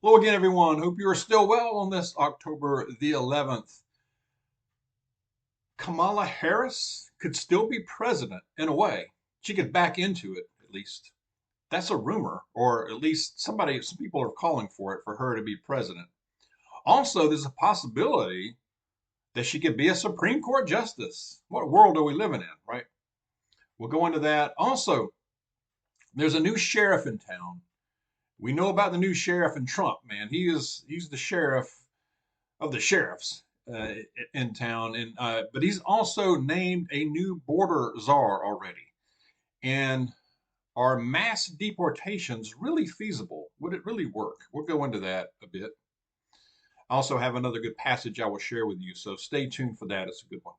Hello again, everyone. Hope you are still well on this October the 11th. Kamala Harris could still be president in a way. She could back into it, at least. That's a rumor, or at least some people are calling for it for her to be president. Also, there's a possibility that she could be a Supreme Court justice. What world are we living in, right? We'll go into that. Also, there's a new sheriff in town. We know about the new sheriff in Trump, man. He's the sheriff of the sheriffs in town, and but he's also named a new border czar already. And are mass deportations really feasible? Would it really work? We'll go into that a bit. I also have another good passage I will share with you, so stay tuned for that. It's a good one.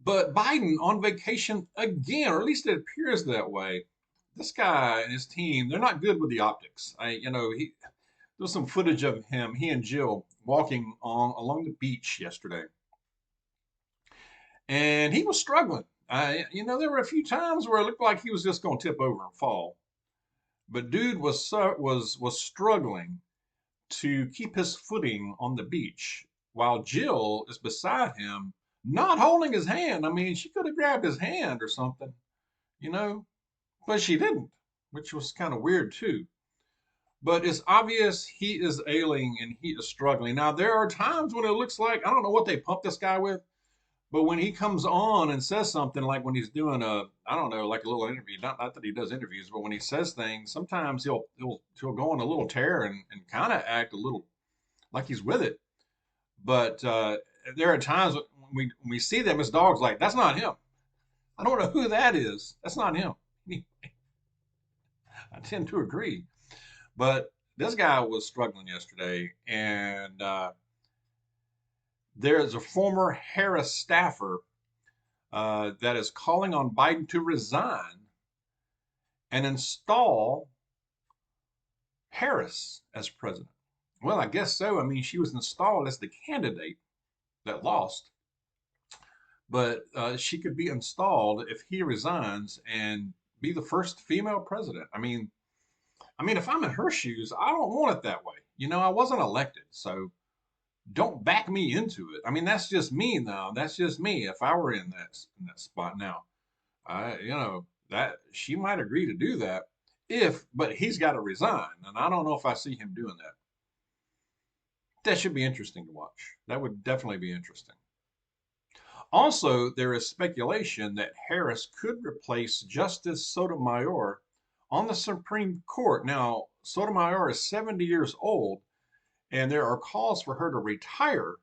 But Biden on vacation again, or at least it appears that way. This guy and his team, they're not good with the optics. There's some footage of him, he and Jill, walking along the beach yesterday, and he was struggling. There were a few times where it looked like he was just going to tip over and fall, but dude was struggling to keep his footing on the beach while Jill is beside him, not holding his hand. I mean, she could have grabbed his hand or something, you know, but she didn't, which was kind of weird too. But it's obvious he is ailing and he is struggling. Now, there are times when it looks like, I don't know what they pump this guy with, but when he comes on and says something, like when he's doing I don't know, like a little interview, not that he does interviews, but when he says things, sometimes he'll go on a little tear and kind of act a little like he's with it. But there are times when we see them as dogs, like, that's not him. I don't know who that is. That's not him. I tend to agree. But this guy was struggling yesterday, and there is a former Harris staffer that is calling on Biden to resign and install Harris as president. Well, I guess so. I mean, she was installed as the candidate that lost, but she could be installed if he resigns and be the first female president. I mean, if I'm in her shoes, I don't want it that way. I wasn't elected, so don't back me into it. I mean, that's just me now. That's just me. If I were in that spot now, that she might agree to do that but he's got to resign, and I don't know if I see him doing that. That should be interesting to watch. That would definitely be interesting. Also, there is speculation that Harris could replace Justice Sotomayor on the Supreme Court. Now, Sotomayor is 70 years old, and there are calls for her to retire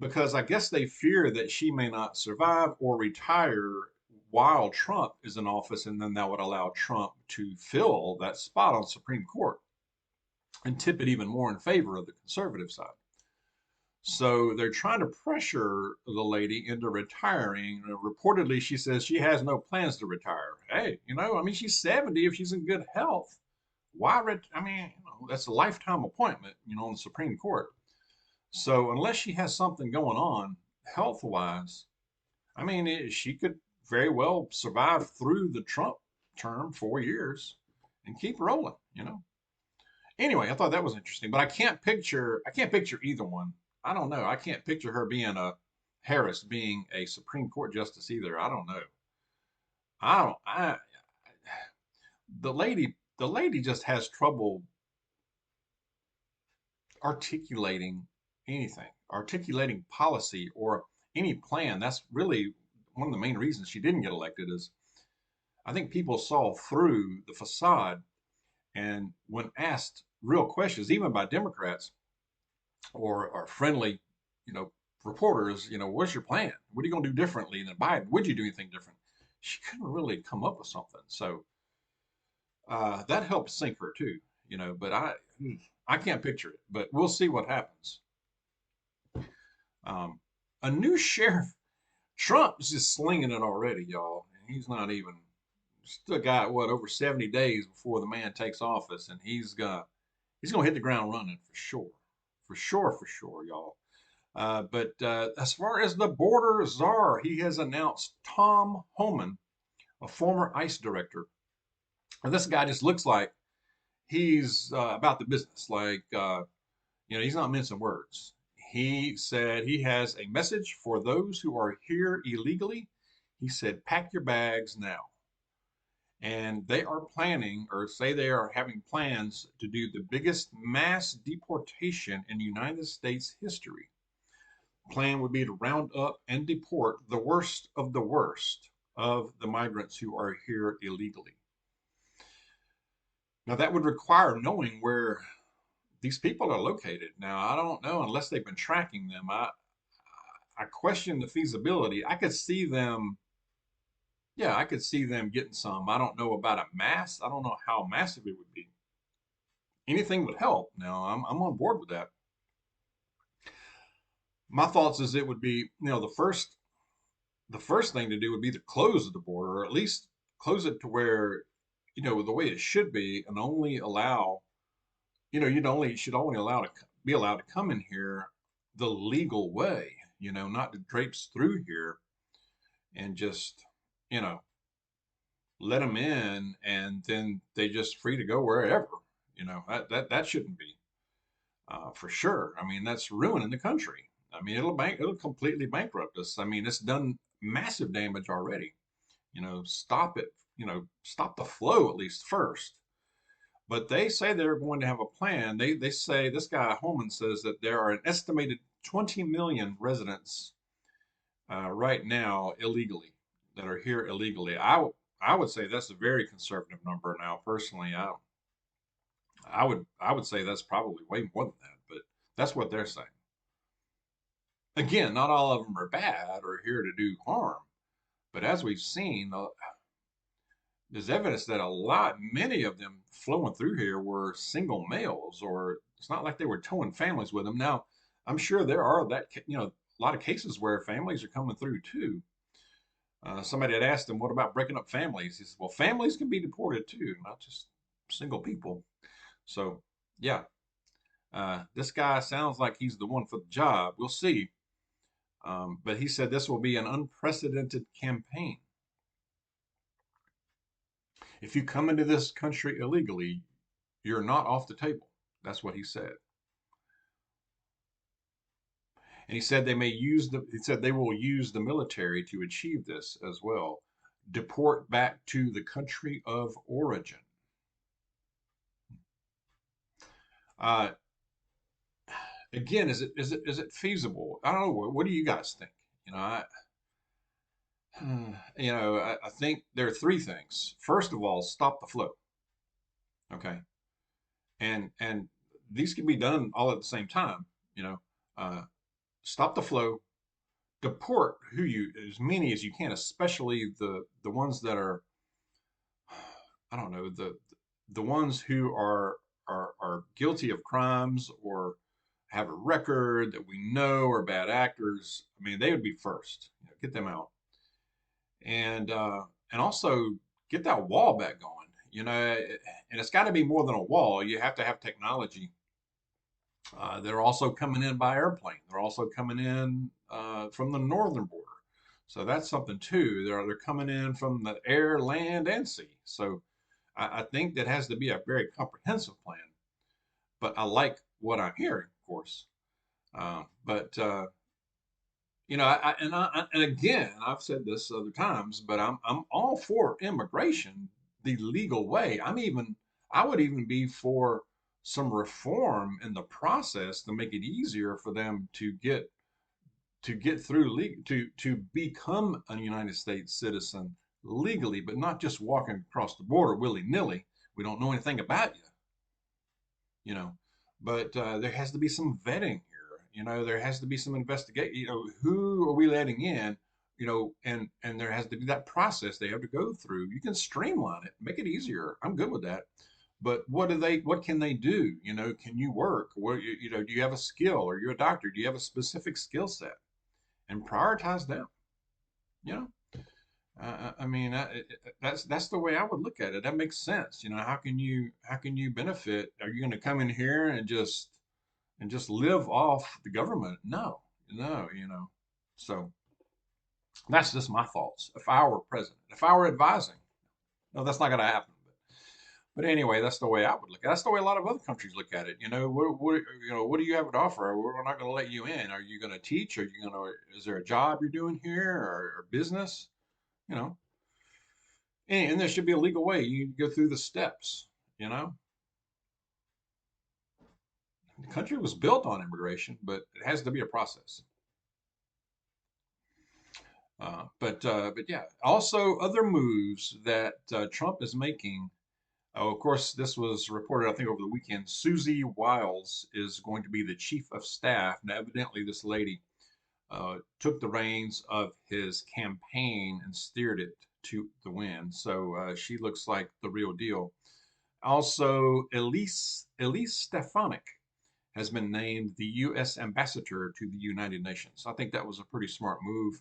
because I guess they fear that she may not survive or retire while Trump is in office, and then that would allow Trump to fill that spot on Supreme Court and tip it even more in favor of the conservative side. So they're trying to pressure the lady into retiring. Reportedly, she says she has no plans to retire. Hey, I mean, she's 70. If she's in good health, why? I mean, that's a lifetime appointment, on the Supreme Court. So unless she has something going on health-wise, I mean, she could very well survive through the Trump term, 4 years, and keep rolling. Anyway, I thought that was interesting, but I can't picture either one. I don't know. I can't picture her being a Harris being a Supreme Court justice either. I don't know. I don't. The lady just has trouble articulating anything, articulating policy or any plan. That's really one of the main reasons she didn't get elected. Is I think people saw through the facade, and when asked real questions, even by Democrats or friendly, you know, reporters, what's your plan? What are you going to do differently than Biden? Would you do anything different? She couldn't really come up with something. So that helped sink her too, but I can't picture it, but we'll see what happens. Um, a new sheriff, Trump's just slinging it already, y'all. And he's not even, still got what, over 70 days before the man takes office, and he's gonna hit the ground running for sure, for sure, y'all. But as far as the border czar, he has announced Tom Homan, a former ICE director. And this guy just looks like he's about the business. Like, he's not mincing words. He said he has a message for those who are here illegally. He said, pack your bags now. And they are planning, or say they are having plans to do the biggest mass deportation in United States history. Plan would be to round up and deport the worst of the migrants who are here illegally. Now, that would require knowing where these people are located. Now, I don't know unless they've been tracking them. I question the feasibility. I could see them, yeah, I could see them getting some. I don't know about a mass. I don't know how massive it would be. Anything would help. Now, I'm on board with that. My thoughts is it would be, the first thing to do would be to close the border, or at least close it to where, the way it should be, and only allow, you should only be allowed to come in here the legal way, not to traipse through here and just, you know, let them in and then they just free to go wherever. That shouldn't be, for sure. I mean, that's ruining the country. I mean, it'll completely bankrupt us. I mean, it's done massive damage already. Stop it. Stop the flow at least first. But they say they're going to have a plan. They say this guy Holman says that there are an estimated 20 million residents right now illegally that are here illegally. I would say that's a very conservative number now. Personally, I would say that's probably way more than that, but that's what they're saying. Again, not all of them are bad or here to do harm, but as we've seen, there's evidence that many of them flowing through here were single males, or it's not like they were towing families with them. Now, I'm sure there are a lot of cases where families are coming through too. Somebody had asked him, "What about breaking up families?" He said, "Well, families can be deported too, not just single people." So, yeah, this guy sounds like he's the one for the job. We'll see. But he said this will be an unprecedented campaign. If you come into this country illegally, you're not off the table. That's what he said. And he said he said they will use the military to achieve this as well. Deport back to the country of origin. Uh, Again, is it feasible? I don't know. What do you guys think? You know, I I think there are three things. First of all, stop the flow. Okay, and these can be done all at the same time. You know, uh, stop the flow, deport as many as you can, especially the ones that are, I don't know, the ones who are guilty of crimes or have a record that we know are bad actors. I mean, they would be first. Get them out, and also get that wall back going. And it's got to be more than a wall. You have to have technology. They're also coming in by airplane. They're also coming in from the northern border. So that's something too. They're coming in from the air, land, and sea. So I think that has to be a very comprehensive plan. But I like what I'm hearing, of course. But and again, I've said this other times, but I'm all for immigration the legal way. I would even be for some reform in the process to make it easier for them to get through to become a United States citizen legally, but not just walking across the border willy-nilly. We don't know anything about you, you know. But there has to be some vetting here. There has to be some investigation. Who are we letting in? And there has to be that process they have to go through. You can streamline it, make it easier. I'm good with that. But what can they do? Can you work? Do you have a skill? Are you a doctor? Do you have a specific skill set? And prioritize them. You know, I mean, that's the way I would look at it. That makes sense. How can you benefit? Are you going to come in here and just live off the government? No, no. So that's just my thoughts. If I were president, if I were advising, no, that's not going to happen. But anyway, that's the way I would look at it. That's the way a lot of other countries look at it. What do you have to offer? We're not going to let you in. Are you going to teach? Are you going to? Is there a job you're doing here or business? You know, and there should be a legal way. You go through the steps. You know, the country was built on immigration, but it has to be a process. But yeah, also other moves that Trump is making. Oh, of course, this was reported, I think, over the weekend. Susie Wiles is going to be the chief of staff. Now, evidently, this lady took the reins of his campaign and steered it to the win. So she looks like the real deal. Also, Elise Stefanik has been named the U.S. ambassador to the United Nations. I think that was a pretty smart move.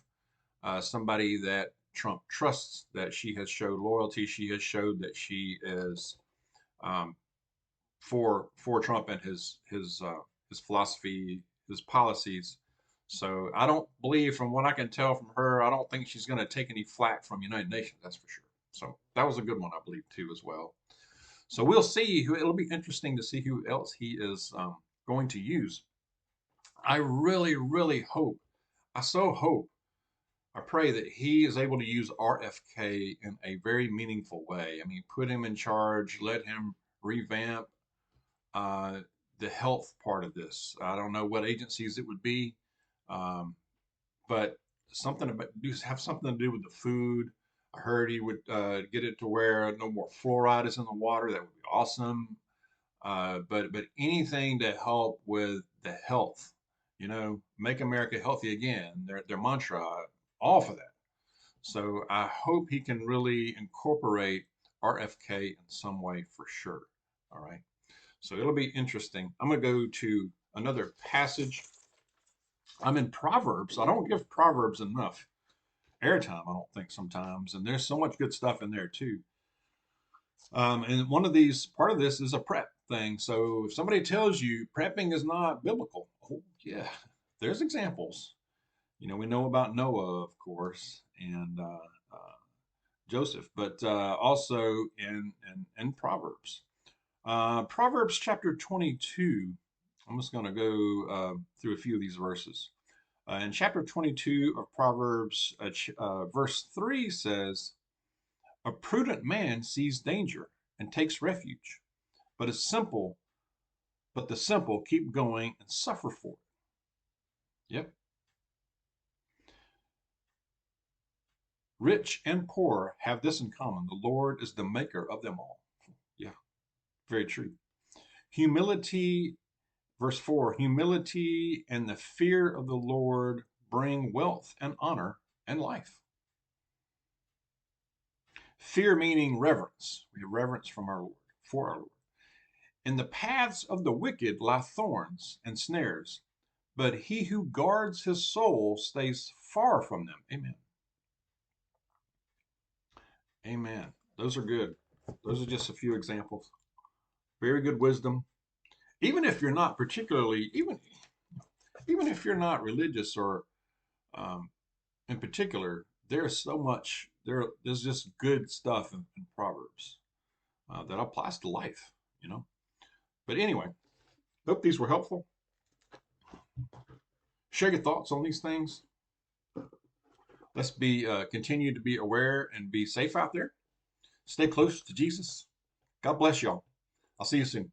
Somebody that Trump trusts, that she has showed loyalty. She has showed that she is um, for Trump and his philosophy, his policies. So I don't believe, from what I can tell from her, I don't think she's going to take any flack from United Nations. That's for sure. So that was a good one, I believe, too, as well. So we'll see who. It'll be interesting to see who else he is going to use. I really, really hope. I so hope. I pray that he is able to use RFK in a very meaningful way. I mean, put him in charge, let him revamp uh, the health part of this. I don't know what agencies it would be, um, but something about have something to do with the food. I heard he would get it to where no more fluoride is in the water. That would be awesome. But anything to help with the health, make America healthy again. Their mantra, all for that. So I hope he can really incorporate RFK in some way for sure. All right. So it'll be interesting. I'm going to go to another passage. I'm in Proverbs. I don't give Proverbs enough airtime, I don't think, sometimes. And there's so much good stuff in there too. And one of these, part of this is a prep thing. So if somebody tells you prepping is not biblical, oh yeah, there's examples. We know about Noah, of course, and Joseph, but also in Proverbs. Proverbs chapter 22. I'm just going to go through a few of these verses. In chapter 22 of Proverbs, verse 3 says, "A prudent man sees danger and takes refuge, but the simple keep going and suffer for it." Yep. Rich and poor have this in common: the Lord is the maker of them all. Yeah, very true. Humility, verse 4, humility and the fear of the Lord bring wealth and honor and life. Fear meaning reverence. We have reverence from our Lord, for our Lord. In the paths of the wicked lie thorns and snares, but he who guards his soul stays far from them. Amen. Amen. Those are good. Those are just a few examples. Very good wisdom. Even if you're not particularly, even if you're not religious or um, in particular, there's so much there's just good stuff in Proverbs that applies to life. But anyway, hope these were helpful. Share your thoughts on these things. Let's be continue to be aware and be safe out there. Stay close to Jesus. God bless y'all. I'll see you soon.